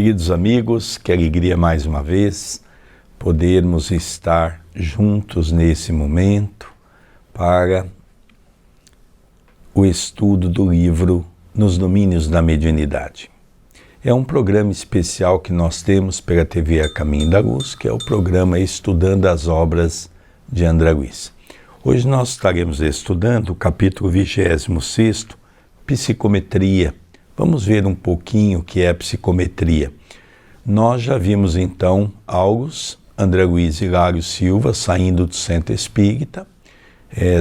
Queridos amigos, que alegria mais uma vez podermos estar juntos nesse momento para o estudo do livro Nos Domínios da Mediunidade. É um programa especial que nós temos pela TV A Caminho da Luz, que é o programa Estudando as Obras de André Luiz. Hoje nós estaremos estudando o capítulo 26º, Psicometria. Vamos ver um pouquinho o que é a psicometria. Nós já vimos então August, André Luiz Hilário Silva saindo do Centro Espírita,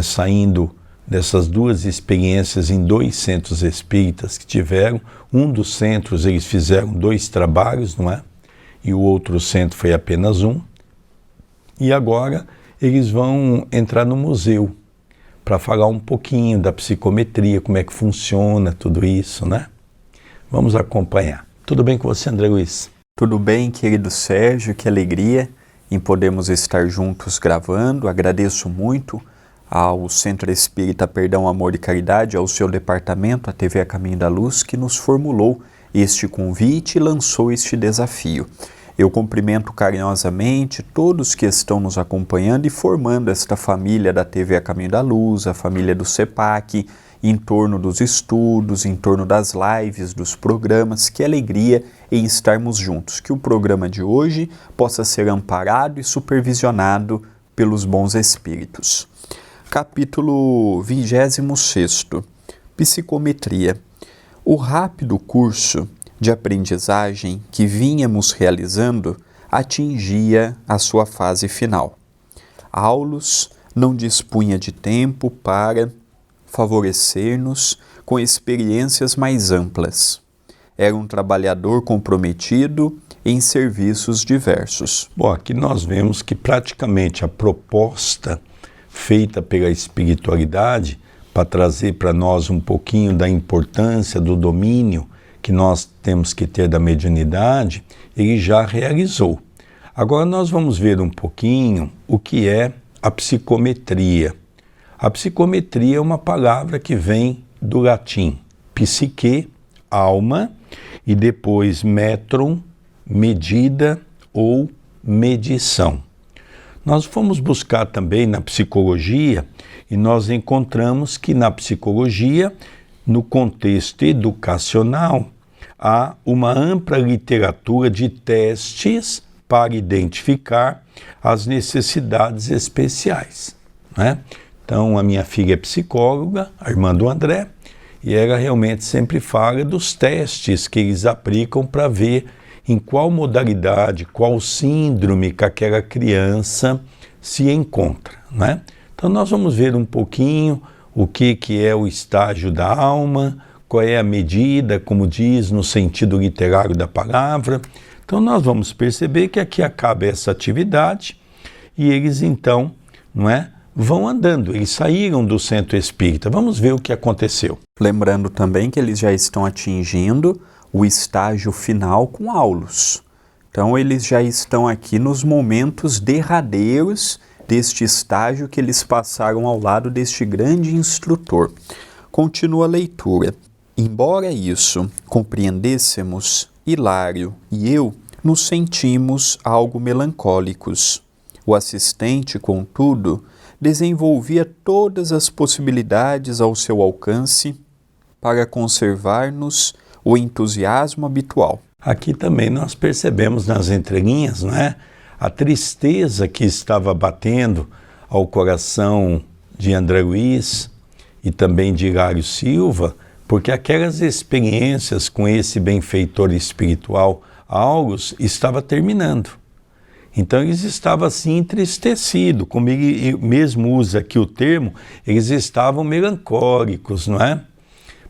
saindo dessas duas experiências em 2 centros espíritas que tiveram. Um dos centros eles fizeram 2 trabalhos, não é? E o outro centro foi apenas um. E agora eles vão entrar no museu para falar um pouquinho da psicometria, como é que funciona tudo isso, né? Vamos acompanhar. Tudo bem com você, André Luiz? Tudo bem, querido Sérgio, que alegria em podermos estar juntos gravando. Agradeço muito ao Centro Espírita Perdão, Amor e Caridade, ao seu departamento, a TV A Caminho da Luz, que nos formulou este convite e lançou este desafio. Eu cumprimento carinhosamente todos que estão nos acompanhando e formando esta família da TV A Caminho da Luz, a família do CEPAC, em torno dos estudos, em torno das lives, dos programas. Que alegria em estarmos juntos. Que o programa de hoje possa ser amparado e supervisionado pelos bons espíritos. Capítulo 26º, Psicometria. O rápido curso de aprendizagem que vínhamos realizando atingia a sua fase final. Aulus não dispunha de tempo para favorecer-nos com experiências mais amplas. Era um trabalhador comprometido em serviços diversos. Bom, aqui nós vemos que praticamente a proposta feita pela espiritualidade para trazer para nós um pouquinho da importância do domínio que nós temos que ter da mediunidade, ele já realizou. Agora nós vamos ver um pouquinho o que é a psicometria. A psicometria é uma palavra que vem do latim psique, alma, e depois metron, medida ou medição. Nós fomos buscar também na psicologia e nós encontramos que na psicologia, no contexto educacional, há uma ampla literatura de testes para identificar as necessidades especiais, né? Então, a minha filha é psicóloga, a irmã do André, e ela realmente sempre fala dos testes que eles aplicam para ver em qual modalidade, qual síndrome que aquela criança se encontra, né? Então, nós vamos ver um pouquinho o que é o estágio da alma, qual é a medida, como diz no sentido literário da palavra. Então, nós vamos perceber que aqui acaba essa atividade e eles, então, não é? Vão andando, eles saíram do centro espírita. Vamos ver o que aconteceu. Lembrando também que eles já estão atingindo o estágio final com Aulus. Então eles já estão aqui nos momentos derradeiros deste estágio que eles passaram ao lado deste grande instrutor. Continua a leitura. Embora isso compreendêssemos, Hilário e eu nos sentimos algo melancólicos. O assistente, contudo, desenvolvia todas as possibilidades ao seu alcance para conservar-nos o entusiasmo habitual. Aqui também nós percebemos nas entrelinhas, não é? A tristeza que estava batendo ao coração de André Luiz e também de Hilário Silva, porque aquelas experiências com esse benfeitor espiritual, August, estava terminando. Então eles estavam assim entristecidos, como ele mesmo usa aqui o termo, eles estavam melancólicos, não é?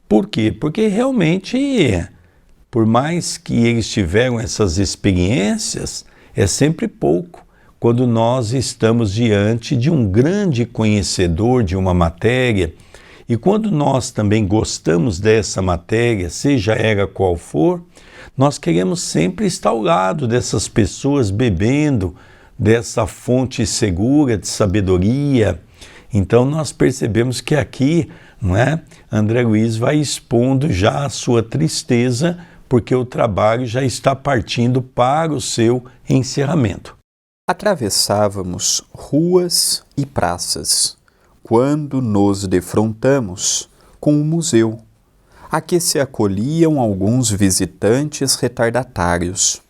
Por quê? Porque realmente, por mais que eles tiveram essas experiências, é sempre pouco quando nós estamos diante de um grande conhecedor de uma matéria e quando nós também gostamos dessa matéria, seja ela qual for, nós queremos sempre estar ao lado dessas pessoas bebendo dessa fonte segura de sabedoria. Então nós percebemos que aqui, não é? André Luiz vai expondo já a sua tristeza porque o trabalho já está partindo para o seu encerramento. Atravessávamos ruas e praças, quando nos defrontamos com o museu, a que se acolhiam alguns visitantes retardatários.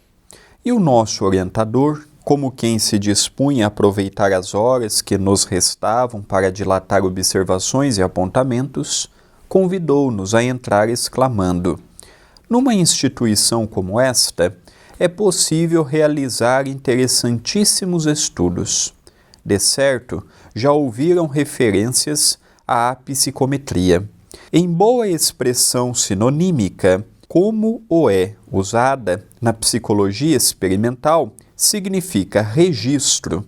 E o nosso orientador, como quem se dispunha a aproveitar as horas que nos restavam para dilatar observações e apontamentos, convidou-nos a entrar exclamando: numa instituição como esta, é possível realizar interessantíssimos estudos. De certo, já ouviram referências à psicometria. Em boa expressão sinonímica, como o é usada na psicologia experimental, significa registro,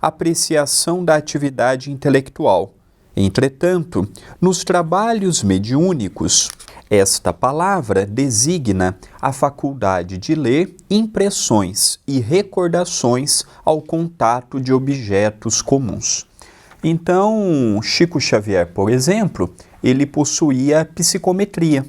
apreciação da atividade intelectual. Entretanto, nos trabalhos mediúnicos, esta palavra designa a faculdade de ler impressões e recordações ao contato de objetos comuns. Então, Chico Xavier, por exemplo, ele possuía a psicometria.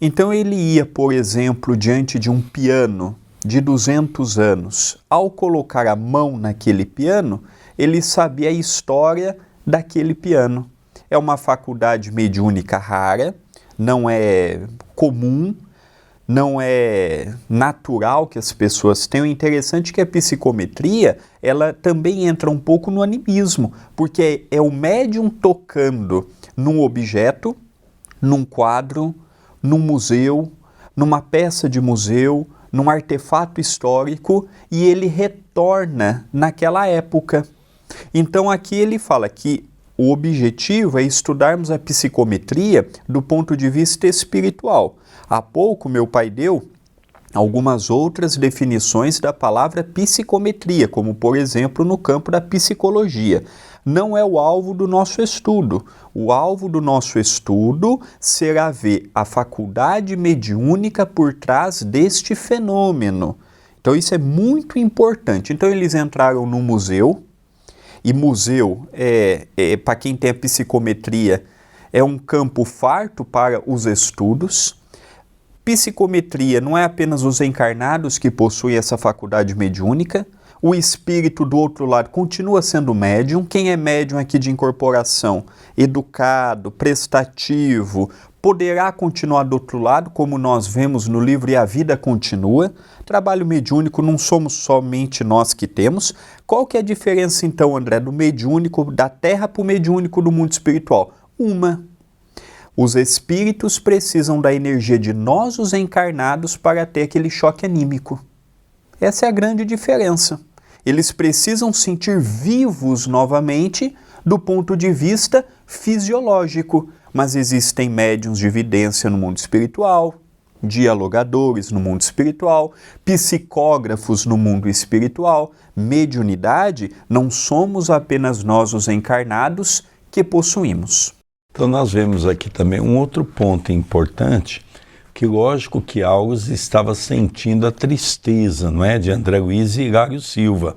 Então ele ia, por exemplo, diante de um piano de 200 anos. Ao colocar a mão naquele piano, ele sabia a história daquele piano. É uma faculdade mediúnica rara, não é comum, não é natural que as pessoas tenham. Interessante que a psicometria, ela também entra um pouco no animismo, porque é o médium tocando num objeto, num quadro, num museu, numa peça de museu, num artefato histórico, e ele retorna naquela época. Então aqui ele fala que o objetivo é estudarmos a psicometria do ponto de vista espiritual. Há pouco meu pai deu algumas outras definições da palavra psicometria, como por exemplo no campo da psicologia. Não é o alvo do nosso estudo. O alvo do nosso estudo será ver a faculdade mediúnica por trás deste fenômeno. Então isso é muito importante. Então eles entraram no museu, e museu, para quem tem a psicometria, é um campo farto para os estudos. Psicometria não é apenas os encarnados que possuem essa faculdade mediúnica. O espírito do outro lado continua sendo médium. Quem é médium aqui de incorporação, educado, prestativo, poderá continuar do outro lado, como nós vemos no livro E a Vida Continua. Trabalho mediúnico não somos somente nós que temos. Qual que é a diferença então, André, do mediúnico da Terra para o mediúnico do mundo espiritual? Uma. Os espíritos precisam da energia de nós, os encarnados, para ter aquele choque anímico. Essa é a grande diferença. Eles precisam sentir vivos novamente do ponto de vista fisiológico, mas existem médiuns de evidência no mundo espiritual, dialogadores no mundo espiritual, psicógrafos no mundo espiritual. Mediunidade não somos apenas nós, os encarnados, que possuímos. Então nós vemos aqui também um outro ponto importante, que lógico que Alves estava sentindo a tristeza, não é, de André Luiz e Hilário Silva.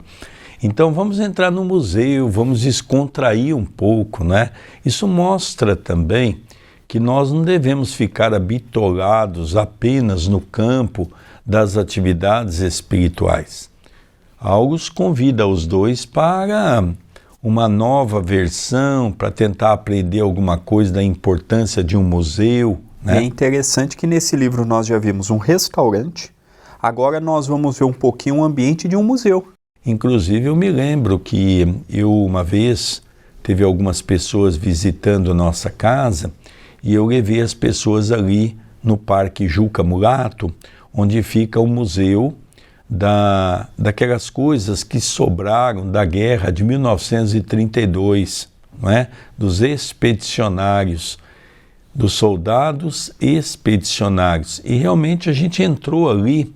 Então vamos entrar no museu, vamos descontrair um pouco, né? Isso mostra também que nós não devemos ficar habitolados apenas no campo das atividades espirituais. Alves convida os dois para uma nova versão, para tentar aprender alguma coisa da importância de um museu, né? É interessante que nesse livro nós já vimos um restaurante, agora nós vamos ver um pouquinho o ambiente de um museu. Inclusive eu me lembro que eu uma vez teve algumas pessoas visitando nossa casa e eu levei as pessoas ali no Parque Juca Mulato, onde fica o museu daquelas coisas que sobraram da guerra de 1932, não é? Dos expedicionários, dos soldados expedicionários. E realmente a gente entrou ali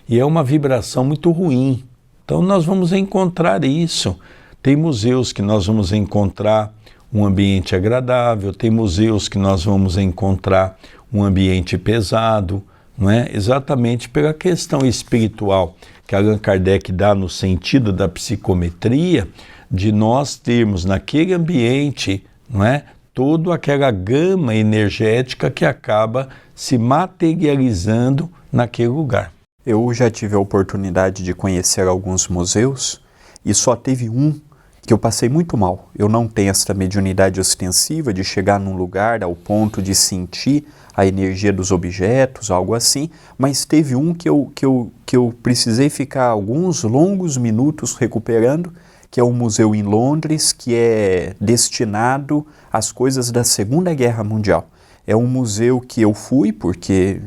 e é uma vibração muito ruim. Então nós vamos encontrar isso. Tem museus que nós vamos encontrar um ambiente agradável, tem museus que nós vamos encontrar um ambiente pesado, não é? Exatamente pela questão espiritual que Allan Kardec dá no sentido da psicometria, de nós termos naquele ambiente, não é, toda aquela gama energética que acaba se materializando naquele lugar. Eu já tive a oportunidade de conhecer alguns museus e só teve um que eu passei muito mal. Eu não tenho essa mediunidade ostensiva de chegar num lugar ao ponto de sentir a energia dos objetos, algo assim, mas teve um que eu precisei ficar alguns longos minutos recuperando, que é um museu em Londres, que é destinado às coisas da Segunda Guerra Mundial. É um museu que eu fui porque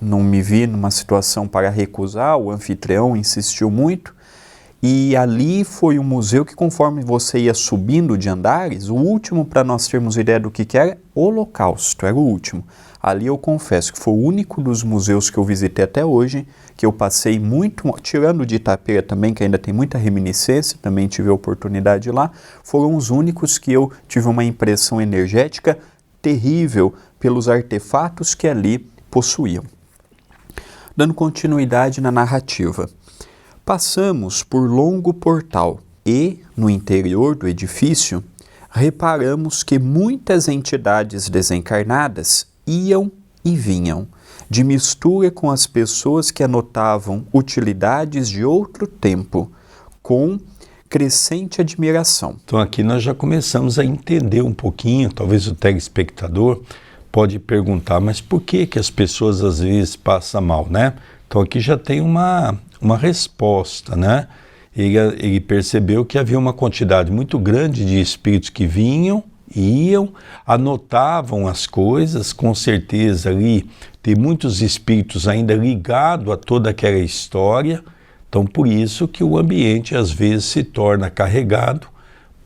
não me vi numa situação para recusar, o anfitrião insistiu muito, e ali foi um museu que, conforme você ia subindo de andares, o último, para nós termos ideia do que era, Holocausto, era o último. Ali eu confesso que foi o único dos museus que eu visitei até hoje, que eu passei muito, tirando de Itapeira também, que ainda tem muita reminiscência, também tive a oportunidade lá, foram os únicos que eu tive uma impressão energética terrível pelos artefatos que ali possuíam. Dando continuidade na narrativa. Passamos por longo portal e, no interior do edifício, reparamos que muitas entidades desencarnadas iam e vinham, de mistura com as pessoas que anotavam utilidades de outro tempo, com crescente admiração. Então aqui nós já começamos a entender um pouquinho, talvez o telespectador pode perguntar, mas por que as pessoas às vezes passam mal, né? Então aqui já tem uma resposta, né? Ele percebeu que havia uma quantidade muito grande de espíritos que vinham, iam, anotavam as coisas, com certeza ali tem muitos espíritos ainda ligados a toda aquela história, então por isso que o ambiente às vezes se torna carregado,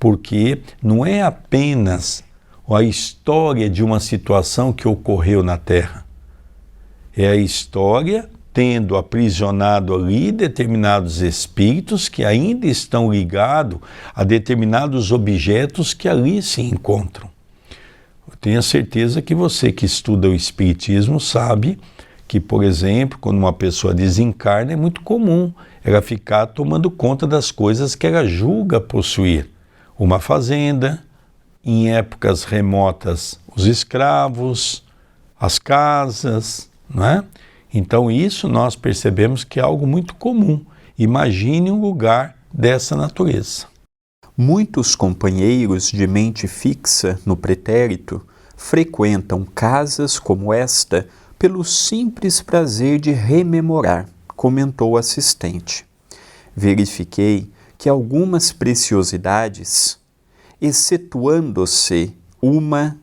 porque não é apenas a história de uma situação que ocorreu na Terra, é a história tendo aprisionado ali determinados espíritos que ainda estão ligados a determinados objetos que ali se encontram. Eu tenho a certeza que você que estuda o Espiritismo sabe que, por exemplo, quando uma pessoa desencarna, é muito comum ela ficar tomando conta das coisas que ela julga possuir. Uma fazenda, em épocas remotas, os escravos, as casas, não é? Então isso nós percebemos que é algo muito comum. Imagine um lugar dessa natureza. Muitos companheiros de mente fixa no pretérito frequentam casas como esta pelo simples prazer de rememorar, comentou o assistente. Verifiquei que algumas preciosidades, excetuando-se uma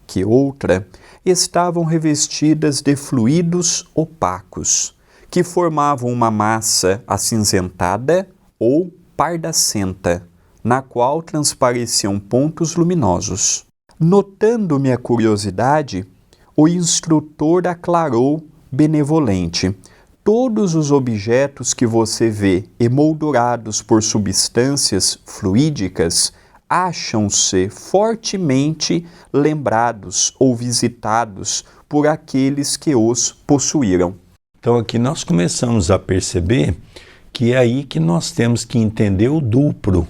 que outra, estavam revestidas de fluidos opacos, que formavam uma massa acinzentada ou pardacenta, na qual transpareciam pontos luminosos. Notando minha curiosidade, o instrutor aclarou benevolente: todos os objetos que você vê emoldurados por substâncias fluídicas acham-se fortemente lembrados ou visitados por aqueles que os possuíram. Então aqui nós começamos a perceber que é aí que nós temos que entender o duplo.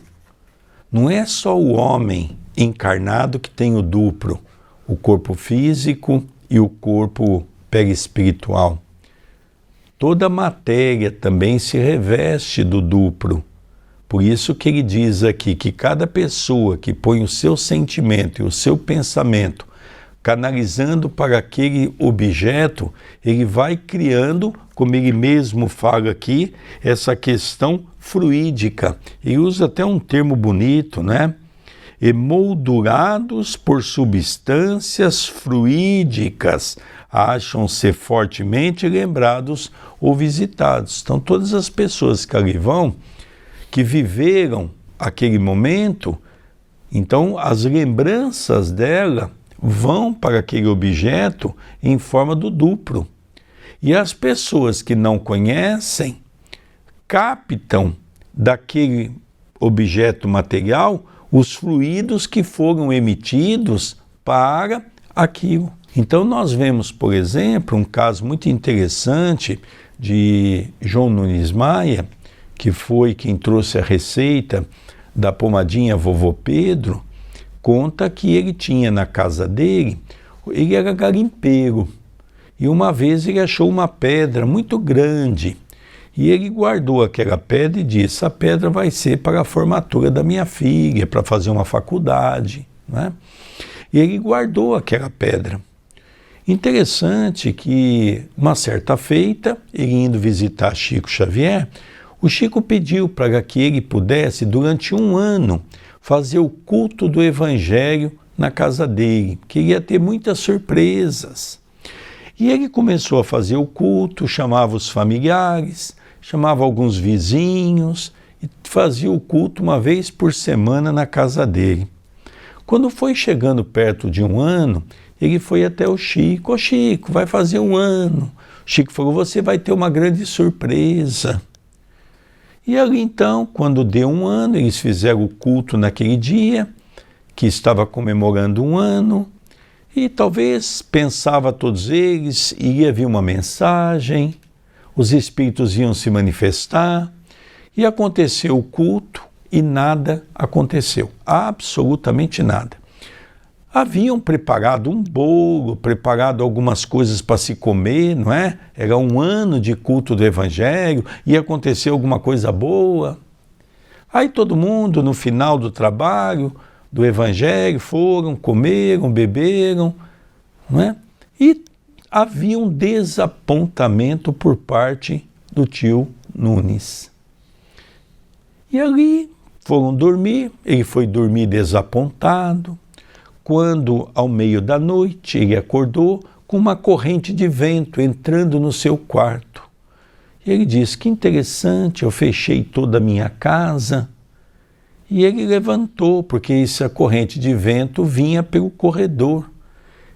Não é só o homem encarnado que tem o duplo, o corpo físico e o corpo perispiritual. Toda a matéria também se reveste do duplo. Por isso que ele diz aqui que cada pessoa que põe o seu sentimento e o seu pensamento canalizando para aquele objeto, ele vai criando, como ele mesmo fala aqui, essa questão fluídica. Ele usa até um termo bonito, né? Emoldurados por substâncias fluídicas, acham-se fortemente lembrados ou visitados. Então todas as pessoas que ali vão, que viveram aquele momento, então as lembranças dela vão para aquele objeto em forma do duplo. E as pessoas que não conhecem captam daquele objeto material os fluidos que foram emitidos para aquilo. Então nós vemos, por exemplo, um caso muito interessante de João Nunes Maia, que foi quem trouxe a receita da pomadinha Vovô Pedro, conta que ele tinha na casa dele, ele era garimpeiro, E uma vez ele achou uma pedra muito grande. E ele guardou aquela pedra e disse: essa pedra vai ser para a formatura da minha filha, para fazer uma faculdade, né? E ele guardou aquela pedra. Interessante que, uma certa feita, ele indo visitar Chico Xavier, o Chico pediu para que ele pudesse, durante 1 ano, fazer o culto do Evangelho na casa dele, que ia ter muitas surpresas. E ele começou a fazer o culto, chamava os familiares, chamava alguns vizinhos e fazia o culto uma vez por semana na casa dele. Quando foi chegando perto de 1 ano, ele foi até o Chico: ô Chico, vai fazer 1 ano. O Chico falou: você vai ter uma grande surpresa. E ali então, quando deu 1 ano, eles fizeram o culto naquele dia, que estava comemorando 1 ano, e talvez, pensava todos eles, iria vir uma mensagem, os espíritos iam se manifestar, e aconteceu o culto e nada aconteceu, absolutamente nada. Haviam preparado um bolo, preparado algumas coisas para se comer, não é? Era 1 ano de culto do Evangelho, ia acontecer alguma coisa boa. Aí todo mundo, no final do trabalho do Evangelho, foram, comeram, beberam, não é? E havia um desapontamento por parte do tio Nunes. E ali foram dormir, ele foi dormir desapontado, quando, ao meio da noite, ele acordou com uma corrente de vento entrando no seu quarto. E ele disse: que interessante, eu fechei toda a minha casa. E ele levantou, porque essa corrente de vento vinha pelo corredor.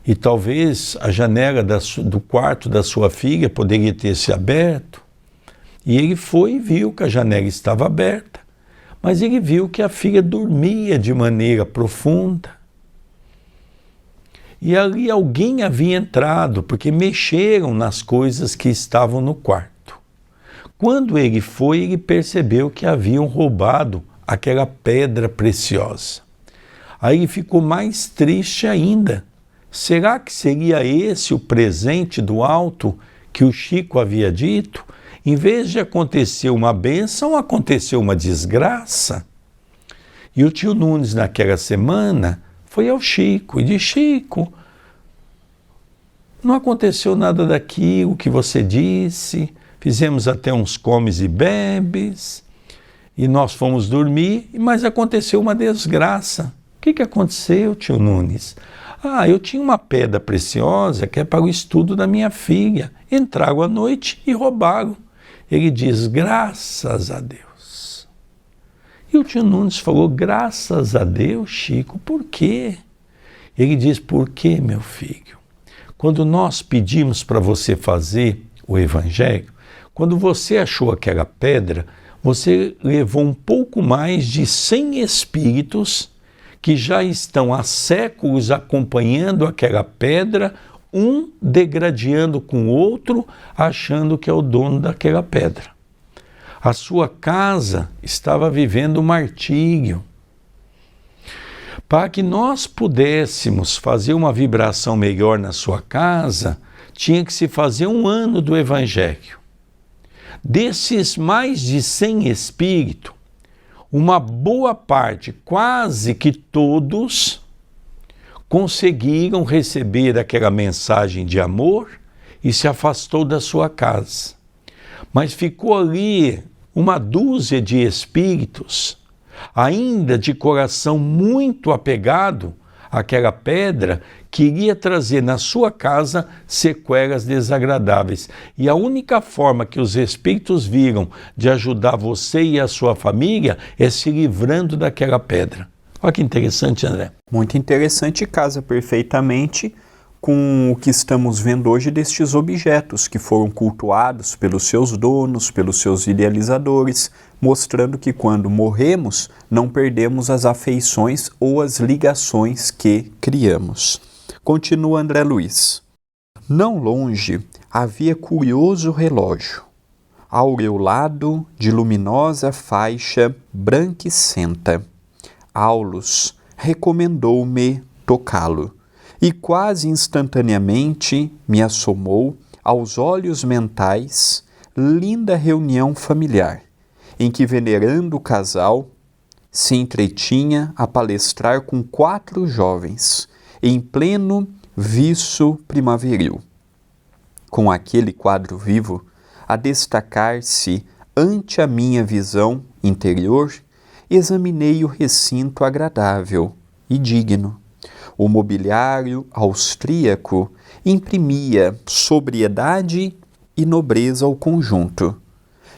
E talvez a janela do quarto da sua filha poderia ter se aberto. E ele foi e viu que a janela estava aberta. Mas ele viu que a filha dormia de maneira profunda. E ali alguém havia entrado, porque mexeram nas coisas que estavam no quarto. Quando ele foi, ele percebeu que haviam roubado aquela pedra preciosa. Aí ele ficou mais triste ainda. Será que seria esse o presente do alto que o Chico havia dito? Em vez de acontecer uma bênção, aconteceu uma desgraça. E o tio Nunes, naquela semana, foi ao Chico e disse: Chico, não aconteceu nada daquilo que você disse, fizemos até uns comes e bebes, e nós fomos dormir, mas aconteceu uma desgraça. O que aconteceu, tio Nunes? Eu tinha uma pedra preciosa que é para o estudo da minha filha. Entraram à noite e roubaram. Ele diz: graças a Deus. E o tio Nunes falou: graças a Deus, Chico, por quê? Ele diz: por quê, meu filho? Quando nós pedimos para você fazer o Evangelho, quando você achou aquela pedra, você levou um pouco mais de 100 espíritos que já estão há séculos acompanhando aquela pedra, um degradando com o outro, achando que é o dono daquela pedra. A sua casa estava vivendo um martírio. Para que nós pudéssemos fazer uma vibração melhor na sua casa, tinha que se fazer 1 ano do Evangelho. Desses mais de 100 espíritos, uma boa parte, quase que todos, conseguiram receber aquela mensagem de amor e se afastou da sua casa. Mas ficou ali uma dúzia de espíritos, ainda de coração muito apegado àquela pedra, que iria trazer na sua casa sequelas desagradáveis. E a única forma que os espíritos viram de ajudar você e a sua família é se livrando daquela pedra. Olha que interessante, André. Muito interessante e casa perfeitamente com o que estamos vendo hoje destes objetos que foram cultuados pelos seus donos, pelos seus idealizadores, mostrando que quando morremos não perdemos as afeições ou as ligações que criamos. Continua André Luiz. Não longe havia curioso relógio, aureolado de luminosa faixa branquicenta. Aulus recomendou-me tocá-lo, E quase instantaneamente me assomou aos olhos mentais linda reunião familiar, em que venerando o casal se entretinha a palestrar com 4 jovens, em pleno viço primaveril. Com aquele quadro vivo a destacar-se ante a minha visão interior, examinei o recinto agradável e digno. O mobiliário austríaco imprimia sobriedade e nobreza ao conjunto,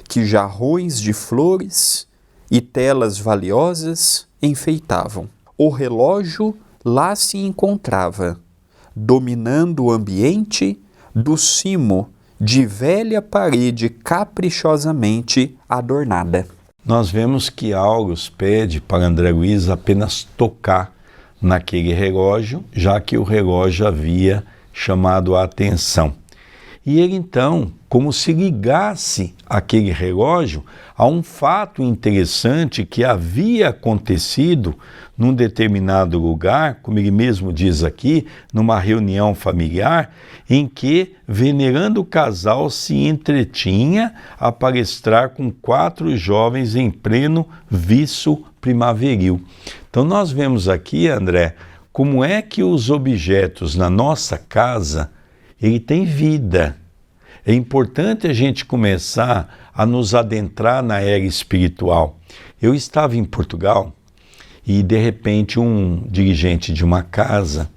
que jarrões de flores e telas valiosas enfeitavam. O relógio lá se encontrava, dominando o ambiente do cimo de velha parede caprichosamente adornada. Nós vemos que August pede para André Luiz apenas tocar naquele relógio, já que o relógio havia chamado a atenção. E ele então, como se ligasse aquele relógio a um fato interessante que havia acontecido num determinado lugar, como ele mesmo diz aqui, numa reunião familiar, em que, venerando o casal, se entretinha a palestrar com 4 jovens em pleno viço primaveril. Então nós vemos aqui, André, como é que os objetos na nossa casa, ele tem vida. É importante a gente começar a nos adentrar na era espiritual. Eu estava em Portugal e, de repente, um dirigente de uma casa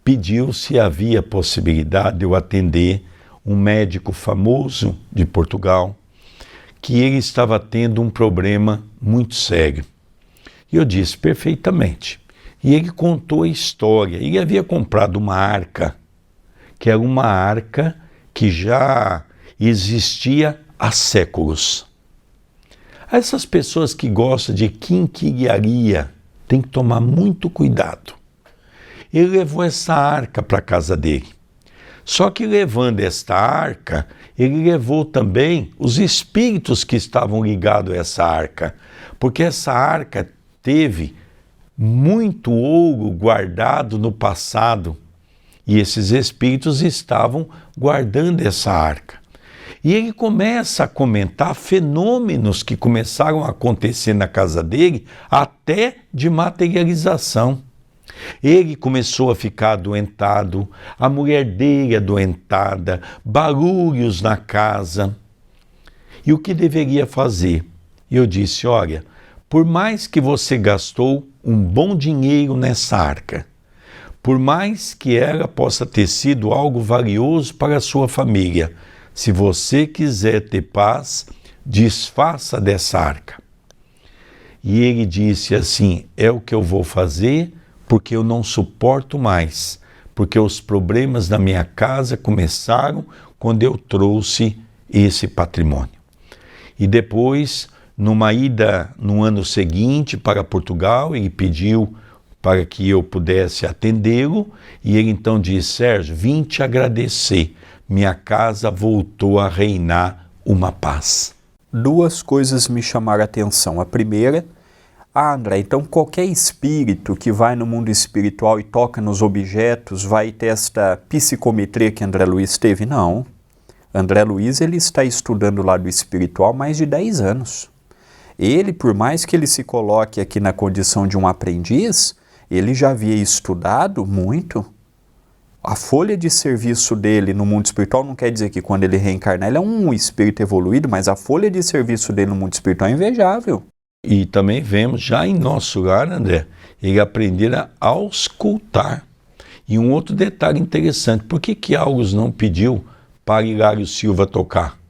pediu se havia possibilidade de eu atender um médico famoso de Portugal, que ele estava tendo um problema muito sério. E eu disse perfeitamente. E ele contou a história. Ele havia comprado uma arca, que era uma arca que já existia há séculos. Essas pessoas que gostam de quinquilharia têm que tomar muito cuidado. Ele levou essa arca para a casa dele. Só que levando esta arca, ele levou também os espíritos que estavam ligados a essa arca, porque essa arca teve muito ouro guardado no passado, e esses espíritos estavam guardando essa arca. E ele começa a comentar fenômenos que começaram a acontecer na casa dele, até de materialização. Ele começou a ficar adoentado, a mulher dele adoentada, barulhos na casa. E o que deveria fazer? Eu disse, olha, por mais que você gastou um bom dinheiro nessa arca, por mais que ela possa ter sido algo valioso para a sua família, se você quiser ter paz, desfaça dessa arca. E ele disse assim, é o que eu vou fazer porque eu não suporto mais, porque os problemas da minha casa começaram quando eu trouxe esse patrimônio. E depois, numa ida no ano seguinte para Portugal, ele pediu para que eu pudesse atendê-lo, e ele então disse, Sérgio, vim te agradecer, minha casa voltou a reinar uma paz. 2 coisas me chamaram a atenção. A primeira, André, então qualquer espírito que vai no mundo espiritual e toca nos objetos vai ter esta psicometria que André Luiz teve? Não. André Luiz, ele está estudando o lado espiritual há mais de 10 anos. Ele, por mais que ele se coloque aqui na condição de um aprendiz, ele já havia estudado muito. A folha de serviço dele no mundo espiritual não quer dizer que quando ele reencarnar ele é um espírito evoluído, mas a folha de serviço dele no mundo espiritual é invejável. E também vemos já em nosso lar, André, ele aprender a auscultar. E um outro detalhe interessante, por que August não pediu para Hilário Silva tocar?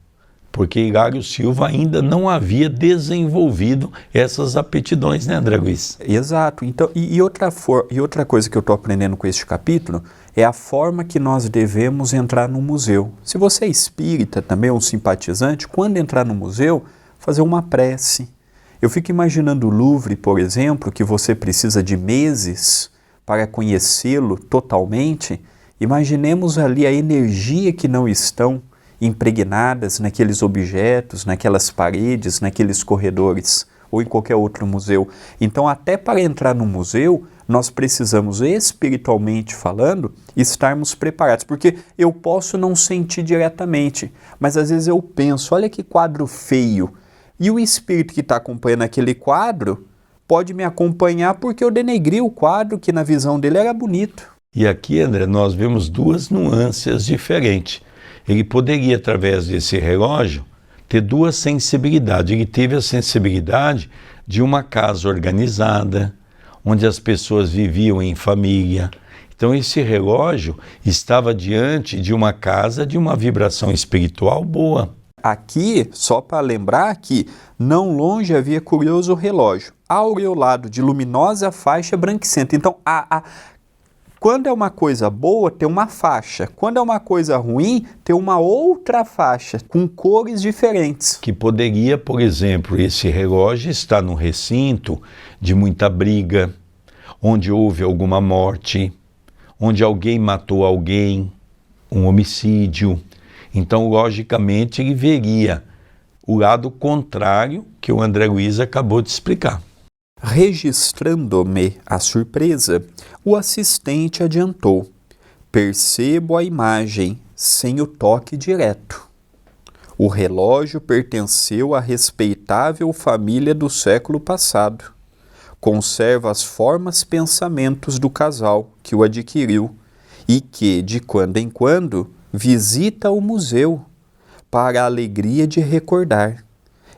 Porque Hilário Silva ainda não havia desenvolvido essas aptidões, né, André Luiz? Exato. Então, e outra coisa que eu estou aprendendo com este capítulo é a forma que nós devemos entrar no museu. Se você é espírita também, ou simpatizante, quando entrar no museu, fazer uma prece. Eu fico imaginando o Louvre, por exemplo, que você precisa de meses para conhecê-lo totalmente. Imaginemos ali a energia que não estão impregnadas naqueles objetos, naquelas paredes, naqueles corredores. ou em qualquer outro museu. Então, até para entrar no museu, nós precisamos, espiritualmente falando, estarmos preparados. Porque eu posso não sentir diretamente, mas às vezes eu penso, olha que quadro feio. E o espírito que está acompanhando aquele quadro pode me acompanhar porque eu denegri o quadro que na visão dele era bonito. E aqui, André, nós vemos duas nuances diferentes. Ele poderia, através desse relógio, ter duas sensibilidades. Ele teve a sensibilidade de uma casa organizada, onde as pessoas viviam em família. Então esse relógio estava diante de uma casa de uma vibração espiritual boa. Aqui, só para lembrar que não longe havia curioso relógio, aureolado de luminosa faixa branquicenta. Então, quando é uma coisa boa, tem uma faixa. Quando é uma coisa ruim, tem uma outra faixa, com cores diferentes. Que poderia, por exemplo, esse relógio estar num recinto de muita briga, onde houve alguma morte, onde alguém matou alguém, um homicídio. Então, logicamente, ele veria o lado contrário que o André Luiz acabou de explicar. Registrando-me a surpresa, o assistente adiantou: percebo a imagem sem o toque direto. O relógio pertenceu à respeitável família do século passado. Conserva as formas pensamentos do casal que o adquiriu e que, de quando em quando, visita o museu para a alegria de recordar.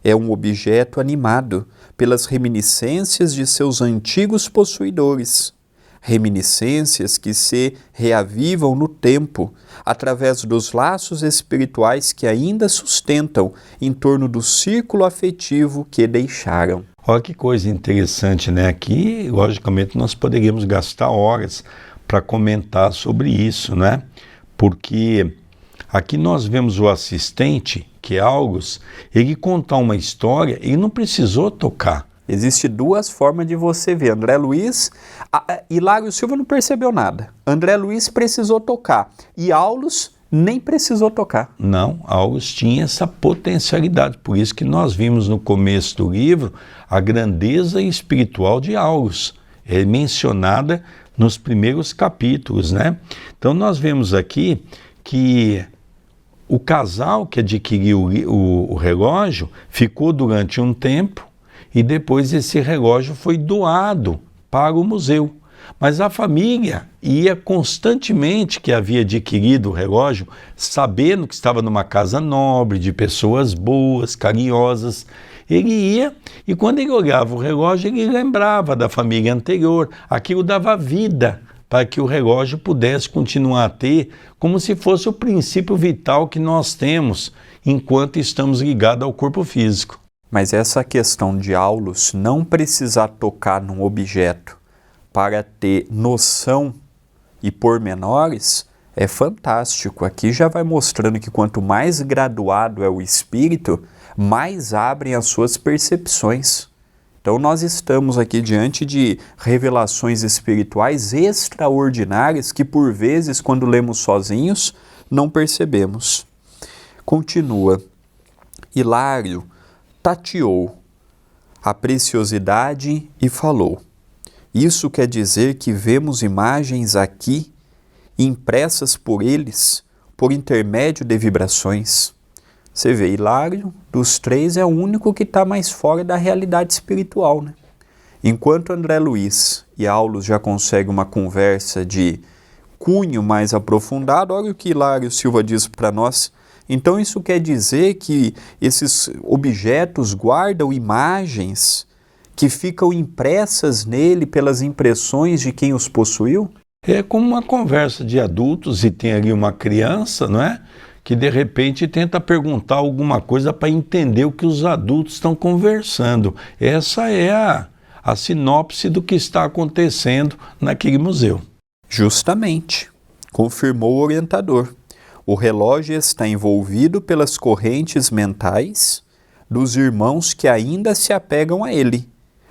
É um objeto animado pelas reminiscências de seus antigos possuidores, reminiscências que se reavivam no tempo através dos laços espirituais que ainda sustentam em torno do círculo afetivo que deixaram. Olha que coisa interessante, né? Aqui, logicamente, nós poderíamos gastar horas para comentar sobre isso, né? Porque aqui nós vemos o assistente, que é August, ele contar uma história, ele não precisou tocar. Existem duas formas de você ver. André Luiz, Hilário Silva não percebeu nada. André Luiz precisou tocar. E Aulus nem precisou tocar. Não, August tinha essa potencialidade. Por isso que nós vimos no começo do livro a grandeza espiritual de August. É mencionada nos primeiros capítulos, né? Então nós vemos aqui que o casal que adquiriu o relógio ficou durante um tempo e depois esse relógio foi doado para o museu. Mas a família ia constantemente, que havia adquirido o relógio, sabendo que estava numa casa nobre, de pessoas boas, carinhosas. Ele ia e quando ele olhava o relógio, ele lembrava da família anterior. Aquilo dava vida para que o relógio pudesse continuar a ter, como se fosse o princípio vital que nós temos enquanto estamos ligados ao corpo físico. Mas essa questão de Aulus não precisar tocar num objeto para ter noção e pormenores é fantástico. Aqui já vai mostrando que quanto mais graduado é o espírito, mais abrem as suas percepções. Então nós estamos aqui diante de revelações espirituais extraordinárias que por vezes, quando lemos sozinhos, não percebemos. Continua. Hilário tateou a preciosidade e falou: isso quer dizer que vemos imagens aqui, impressas por eles, por intermédio de vibrações. Você vê, Hilário, dos três, é o único que está mais fora da realidade espiritual, né? Enquanto André Luiz e Aulus já conseguem uma conversa de cunho mais aprofundado, olha o que Hilário Silva diz para nós. Então isso quer dizer que esses objetos guardam imagens que ficam impressas nele pelas impressões de quem os possuiu? É como uma conversa de adultos e tem ali uma criança, não é? Que de repente tenta perguntar alguma coisa para entender o que os adultos estão conversando. Essa é a sinopse do que está acontecendo naquele museu. Justamente, confirmou o orientador. O relógio está envolvido pelas correntes mentais dos irmãos que ainda se apegam a ele,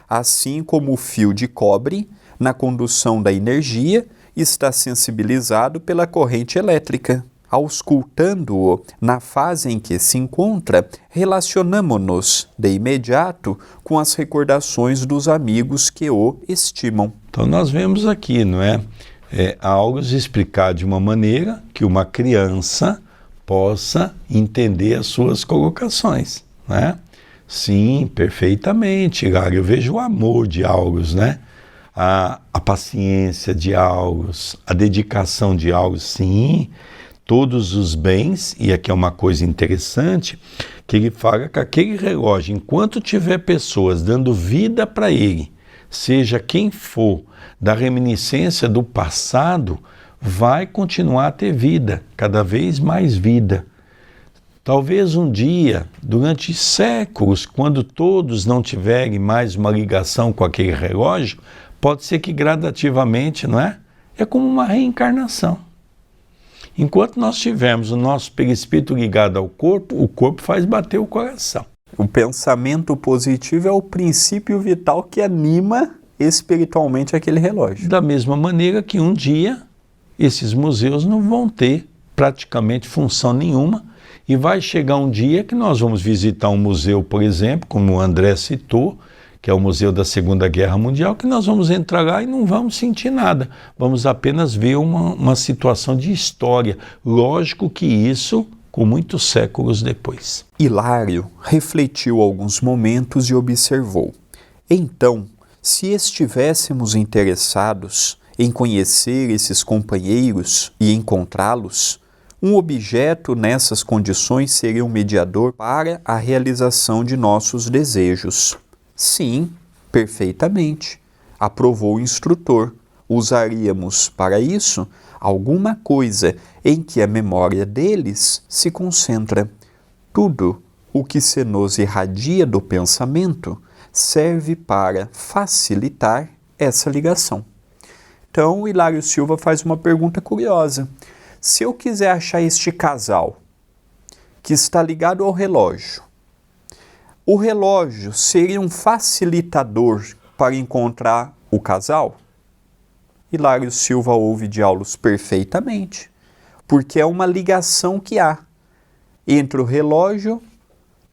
assim como o fio de cobre, na condução da energia, está sensibilizado pela corrente elétrica. auscultando-o na fase em que se encontra, relacionamo-nos de imediato com as recordações dos amigos que o estimam. Então nós vemos aqui, não é? Algo explicado de uma maneira que uma criança possa entender as suas colocações, né? Sim, perfeitamente, Hilário. Eu vejo o amor de August, né? A paciência de August, a dedicação de August, sim, todos os bens, e aqui é uma coisa interessante, que ele fala que aquele relógio, enquanto tiver pessoas dando vida para ele, seja quem for, da reminiscência do passado, vai continuar a ter vida, cada vez mais vida. Talvez um dia, durante séculos, quando todos não tiverem mais uma ligação com aquele relógio, pode ser que gradativamente, não é? É como uma reencarnação. Enquanto nós tivermos o nosso perispírito ligado ao corpo, o corpo faz bater o coração. O pensamento positivo é o princípio vital que anima espiritualmente aquele relógio. Da mesma maneira que um dia esses museus não vão ter praticamente função nenhuma, e vai chegar um dia que nós vamos visitar um museu, por exemplo, como o André citou, que é o Museu da Segunda Guerra Mundial, que nós vamos entrar lá e não vamos sentir nada. Vamos apenas ver uma situação de história. Lógico que isso com muitos séculos depois. Hilário refletiu alguns momentos e observou. Então, se estivéssemos interessados em conhecer esses companheiros e encontrá-los, um objeto nessas condições seria um mediador para a realização de nossos desejos. Sim, perfeitamente, aprovou o instrutor. Usaríamos para isso alguma coisa em que a memória deles se concentra. Tudo o que se nos irradia do pensamento serve para facilitar essa ligação. Então, o Hilário Silva faz uma pergunta curiosa. Se eu quiser achar este casal que está ligado ao relógio, o relógio seria um facilitador para encontrar o casal? Hilário Silva ouve Diaulos perfeitamente, porque é uma ligação que há entre o relógio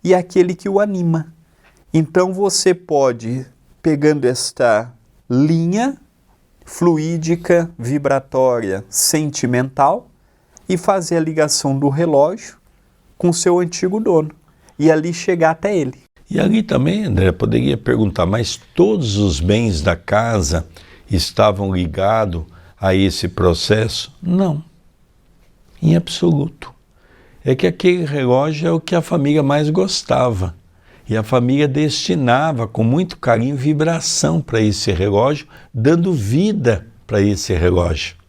e aquele que o anima. Então você pode, pegando esta linha fluídica, vibratória, sentimental, e fazer a ligação do relógio com seu antigo dono, e ali chegar até ele. E ali também, André, poderia perguntar, mas todos os bens da casa estavam ligados a esse processo? Não, em absoluto. É que aquele relógio é o que a família mais gostava, e a família destinava com muito carinho vibração para esse relógio, dando vida para esse relógio.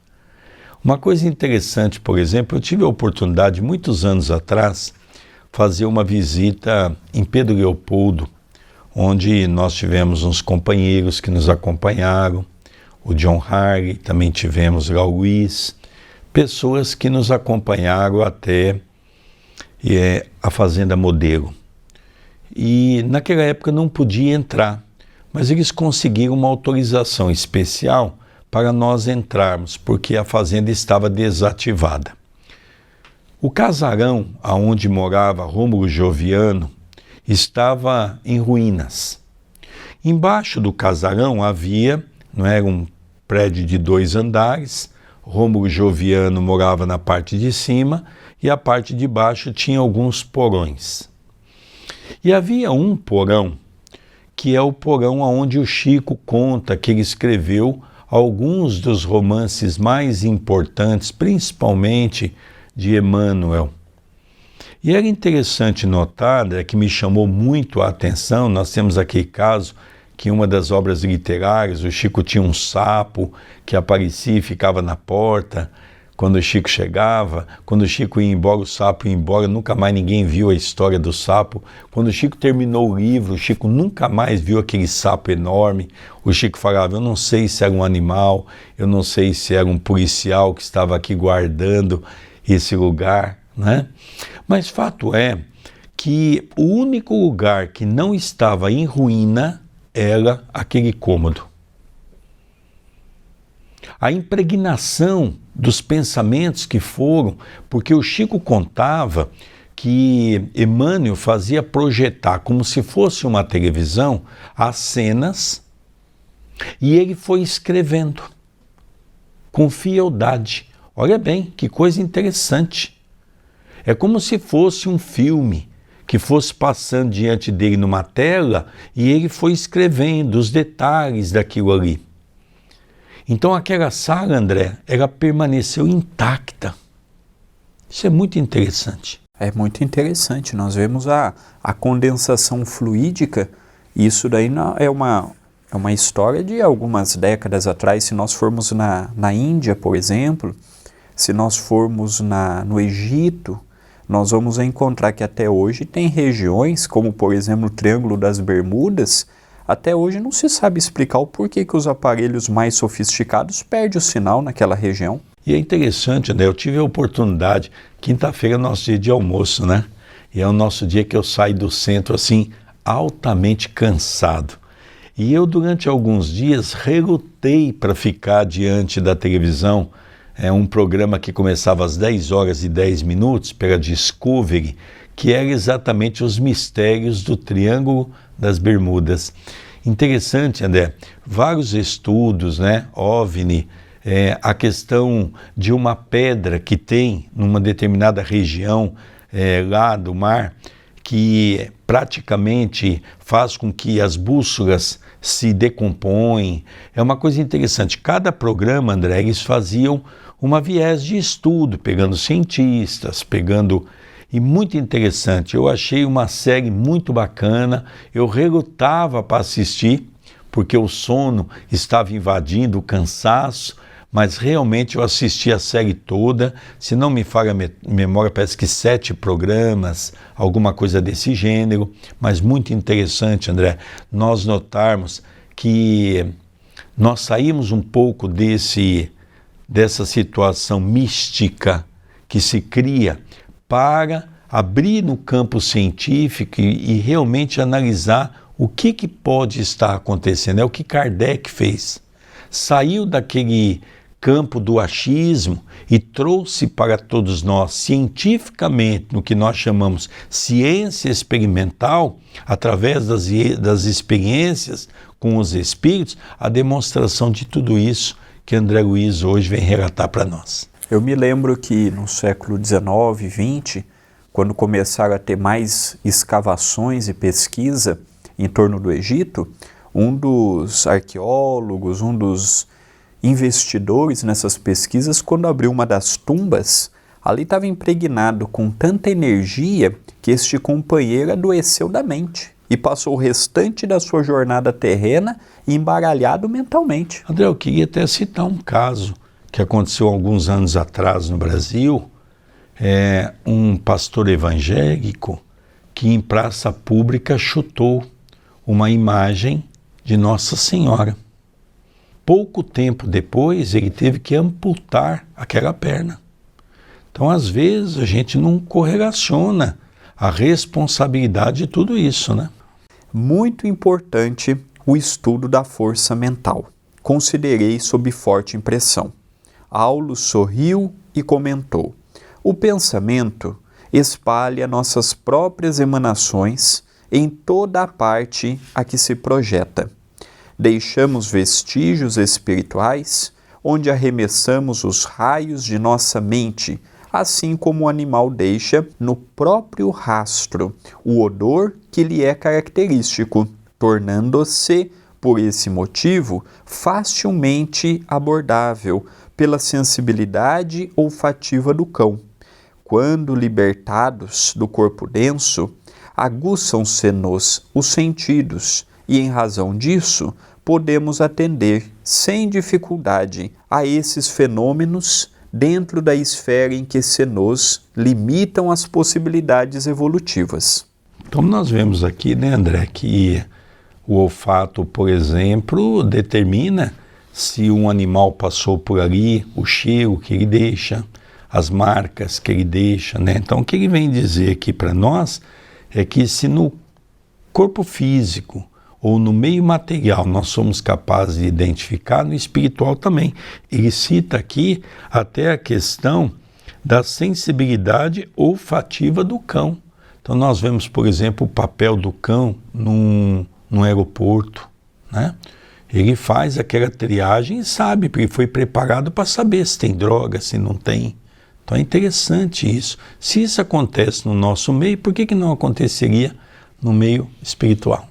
Uma coisa interessante, por exemplo, eu tive a oportunidade, muitos anos atrás, fazer uma visita em Pedro Leopoldo, onde nós tivemos uns companheiros que nos acompanharam, o John Harley, também tivemos lá o Luiz, pessoas que nos acompanharam até a Fazenda Modelo. E naquela época não podia entrar, mas eles conseguiram uma autorização especial para nós entrarmos, porque a fazenda estava desativada. O casarão onde morava Rômulo Joviano estava em ruínas. Embaixo do casarão havia, não era um prédio de 2 andares, Rômulo Joviano morava na parte de cima e a parte de baixo tinha alguns porões. E havia um porão, que é o porão onde o Chico conta que ele escreveu alguns dos romances mais importantes, principalmente de Emmanuel. E era interessante notar, que me chamou muito a atenção, nós temos aquele caso que em uma das obras literárias o Chico tinha um sapo que aparecia e ficava na porta quando o Chico chegava. Quando o Chico ia embora, o sapo ia embora, nunca mais ninguém viu a história do sapo. Quando o Chico terminou o livro, o Chico nunca mais viu aquele sapo enorme. O Chico falava, eu não sei se era um animal, eu não sei se era um policial que estava aqui guardando esse lugar, né? Mas fato é que o único lugar que não estava em ruína era aquele cômodo. a impregnação dos pensamentos que foram, porque o Chico contava que Emmanuel fazia projetar como se fosse uma televisão as cenas e ele foi escrevendo com fieldade. Olha bem, que coisa interessante. É como se fosse um filme que fosse passando diante dele numa tela e ele foi escrevendo os detalhes daquilo ali. Então aquela sala, André, ela permaneceu intacta. Isso é muito interessante. É muito interessante. Nós vemos a condensação fluídica. Isso daí é uma história de algumas décadas atrás. Se nós formos na Índia, por exemplo, se nós formos no Egito, nós vamos encontrar que até hoje tem regiões, como por exemplo o Triângulo das Bermudas, até hoje não se sabe explicar o porquê que os aparelhos mais sofisticados perdem o sinal naquela região. E é interessante, né? Eu tive a oportunidade, quinta-feira é o nosso dia de almoço, né? E é o nosso dia que eu saio do centro assim, altamente cansado. E eu durante alguns dias relutei para ficar diante da televisão, um programa que começava às 10h10 pela Discovery, que era exatamente os mistérios do Triângulo das Bermudas. Interessante, André, vários estudos, né, OVNI, a questão de uma pedra que tem numa determinada região lá do mar, que praticamente faz com que as bússolas se decompõem. É uma coisa interessante. Cada programa, André, eles faziam uma viés de estudo, pegando cientistas, E muito interessante, eu achei uma série muito bacana, eu relutava para assistir, porque o sono estava invadindo, o cansaço, mas realmente eu assisti a série toda, se não me falha a memória, parece que 7 programas, alguma coisa desse gênero, mas muito interessante, André, nós notarmos que nós saímos um pouco dessa situação mística que se cria para abrir no campo científico e realmente analisar o que pode estar acontecendo. É o que Kardec fez. Saiu daquele campo do achismo e trouxe para todos nós, cientificamente, no que nós chamamos ciência experimental, através das experiências com os espíritos, a demonstração de tudo isso que André Luiz hoje vem relatar para nós. Eu me lembro que no século XIX e XX, quando começaram a ter mais escavações e pesquisa em torno do Egito, um dos arqueólogos, um dos investidores nessas pesquisas, quando abriu uma das tumbas, ali estava impregnado com tanta energia que este companheiro adoeceu da mente e passou o restante da sua jornada terrena embaralhado mentalmente. André, eu queria até citar um caso que aconteceu alguns anos atrás no Brasil, um pastor evangélico que em praça pública chutou uma imagem de Nossa Senhora. Pouco tempo depois, ele teve que amputar aquela perna. Então, às vezes, a gente não correlaciona a responsabilidade de tudo isso, né? Muito importante o estudo da força mental. Considerei sob forte impressão. Aulo sorriu e comentou: o pensamento espalha nossas próprias emanações em toda a parte a que se projeta. Deixamos vestígios espirituais onde arremessamos os raios de nossa mente, assim como o animal deixa no próprio rastro o odor que lhe é característico, tornando-se, por esse motivo, facilmente abordável pela sensibilidade olfativa do cão. Quando libertados do corpo denso, aguçam-se-nos os sentidos e, em razão disso, podemos atender sem dificuldade a esses fenômenos dentro da esfera em que se nos limitam as possibilidades evolutivas. Então nós vemos aqui, né, André, que o olfato, por exemplo, determina se um animal passou por ali, o cheiro que ele deixa, as marcas que ele deixa, né? Então o que ele vem dizer aqui para nós é que se no corpo físico ou no meio material nós somos capazes de identificar, no espiritual também. Ele cita aqui até a questão da sensibilidade olfativa do cão. Então nós vemos, por exemplo, o papel do cão num aeroporto, né? Ele faz aquela triagem e sabe, porque foi preparado para saber se tem droga, se não tem. Então é interessante isso. Se isso acontece no nosso meio, por que não aconteceria no meio espiritual?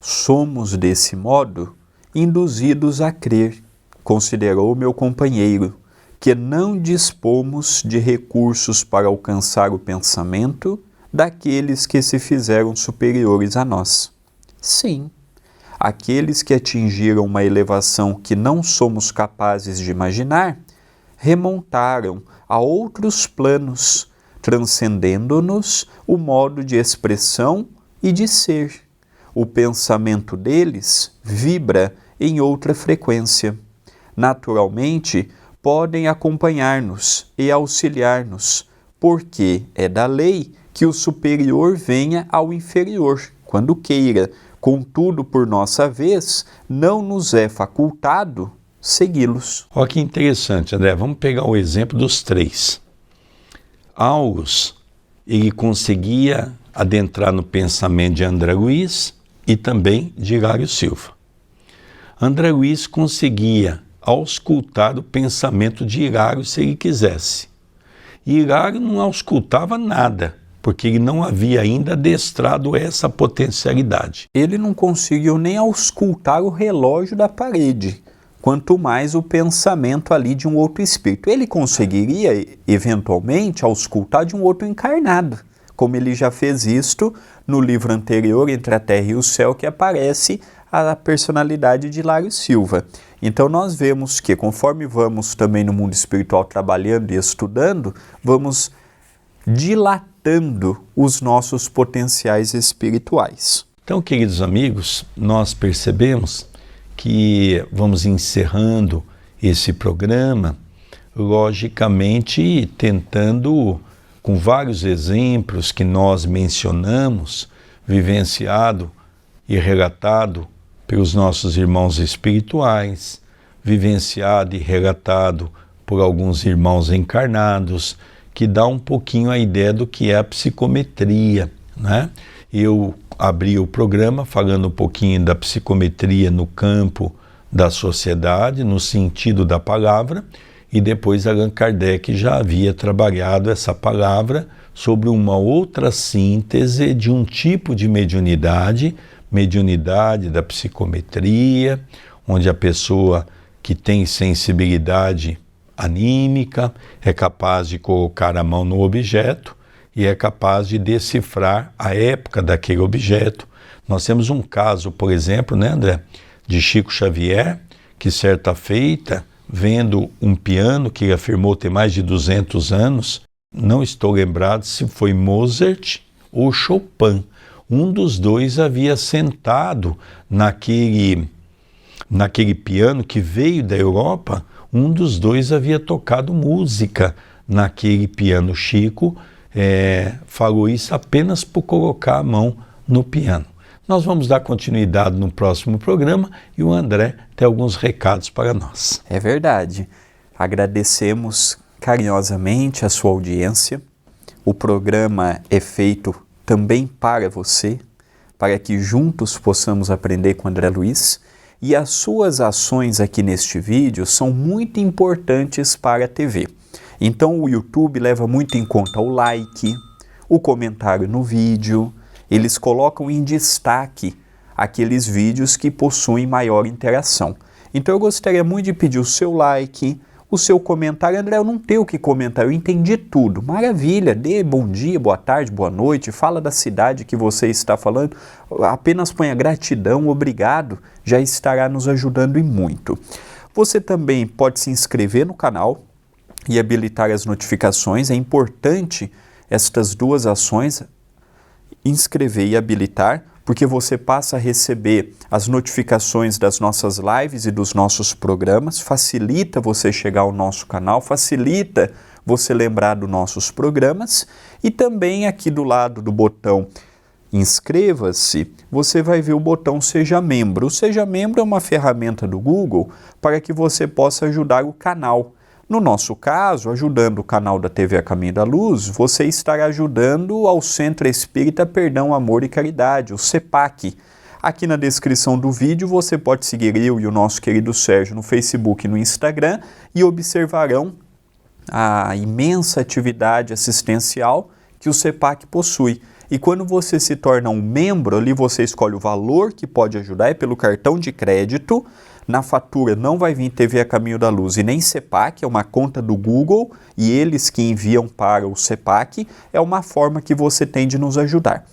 Somos, desse modo, induzidos a crer, considerou meu companheiro, que não dispomos de recursos para alcançar o pensamento daqueles que se fizeram superiores a nós. Sim, aqueles que atingiram uma elevação que não somos capazes de imaginar, remontaram a outros planos, transcendendo-nos o modo de expressão e de ser. O pensamento deles vibra em outra frequência. Naturalmente, podem acompanhar-nos e auxiliar-nos, porque é da lei que o superior venha ao inferior, quando queira. Contudo, por nossa vez, não nos é facultado segui-los. Olha que interessante, André. Vamos pegar o exemplo dos três. Aulus, ele conseguia adentrar no pensamento de André Luiz e também de Hilário Silva. André Luiz conseguia auscultar o pensamento de Hilário se ele quisesse. E Hilário não auscultava nada, porque ele não havia ainda adestrado essa potencialidade. Ele não conseguiu nem auscultar o relógio da parede, quanto mais o pensamento ali de um outro espírito. Ele conseguiria, eventualmente, auscultar de um outro encarnado, como ele já fez isto no livro anterior, Entre a Terra e o Céu, que aparece a personalidade de Hilário Silva. Então nós vemos que, conforme vamos também no mundo espiritual trabalhando e estudando, vamos dilatando os nossos potenciais espirituais. Então, queridos amigos, nós percebemos que vamos encerrando esse programa, logicamente tentando, com vários exemplos que nós mencionamos, vivenciado e relatado pelos nossos irmãos espirituais, vivenciado e relatado por alguns irmãos encarnados, que dá um pouquinho a ideia do que é a psicometria, né? Eu abri o programa falando um pouquinho da psicometria no campo da sociedade, no sentido da palavra, e depois Allan Kardec já havia trabalhado essa palavra sobre uma outra síntese de um tipo de mediunidade da psicometria, onde a pessoa que tem sensibilidade anímica, é capaz de colocar a mão no objeto e é capaz de decifrar a época daquele objeto. Nós temos um caso, por exemplo, né, André, de Chico Xavier, que certa feita, vendo um piano que ele afirmou ter mais de 200 anos, não estou lembrado se foi Mozart ou Chopin. Um dos dois havia sentado naquele piano que veio da Europa. Um dos dois havia tocado música naquele piano. Chico falou isso apenas por colocar a mão no piano. Nós vamos dar continuidade no próximo programa e o André tem alguns recados para nós. É verdade. Agradecemos carinhosamente a sua audiência. O programa é feito também para você, para que juntos possamos aprender com André Luiz. E as suas ações aqui neste vídeo são muito importantes para a TV. Então o YouTube leva muito em conta o like, o comentário no vídeo. Eles colocam em destaque aqueles vídeos que possuem maior interação. Então eu gostaria muito de pedir o seu like, o seu comentário. André, eu não tenho o que comentar, eu entendi tudo. Maravilha, dê bom dia, boa tarde, boa noite, fala da cidade que você está falando, apenas ponha gratidão, obrigado, já estará nos ajudando e muito. Você também pode se inscrever no canal e habilitar as notificações. É importante estas duas ações, inscrever e habilitar, porque você passa a receber as notificações das nossas lives e dos nossos programas, facilita você chegar ao nosso canal, facilita você lembrar dos nossos programas, e também aqui do lado do botão inscreva-se, você vai ver o botão Seja Membro. O Seja Membro é uma ferramenta do Google para que você possa ajudar o canal. No nosso caso, ajudando o canal da TV A Caminho da Luz, você estará ajudando ao Centro Espírita Perdão, Amor e Caridade, o CEPAC. Aqui na descrição do vídeo você pode seguir eu e o nosso querido Sérgio no Facebook e no Instagram e observarão a imensa atividade assistencial que o CEPAC possui. E quando você se torna um membro, ali você escolhe o valor que pode ajudar, é pelo cartão de crédito. Na fatura não vai vir TV A Caminho da Luz e nem CEPAC, é uma conta do Google e eles que enviam para o CEPAC, é uma forma que você tem de nos ajudar.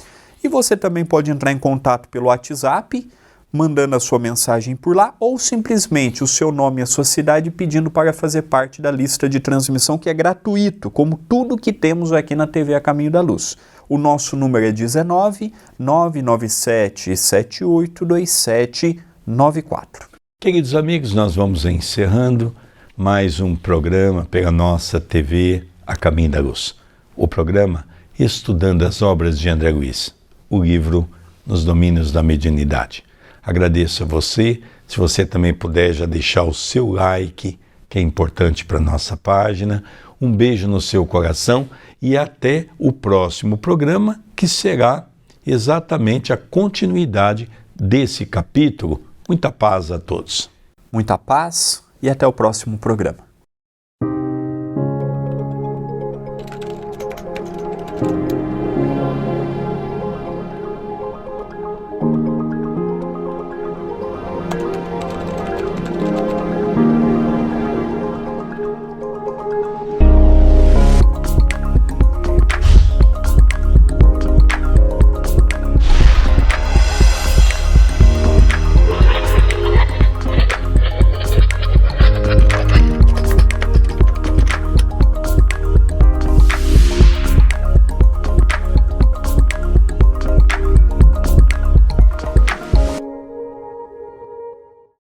E você também pode entrar em contato pelo WhatsApp, mandando a sua mensagem por lá, ou simplesmente o seu nome e a sua cidade pedindo para fazer parte da lista de transmissão, que é gratuito, como tudo que temos aqui na TV A Caminho da Luz. O nosso número é 19 997 782794. Queridos amigos, nós vamos encerrando mais um programa pela nossa TV A Caminho da Luz. O programa Estudando as Obras de André Luiz, o livro Nos Domínios da Mediunidade. Agradeço a você, se você também puder já deixar o seu like, que é importante para a nossa página. Um beijo no seu coração e até o próximo programa, que será exatamente a continuidade desse capítulo. Muita paz a todos. Muita paz e até o próximo programa.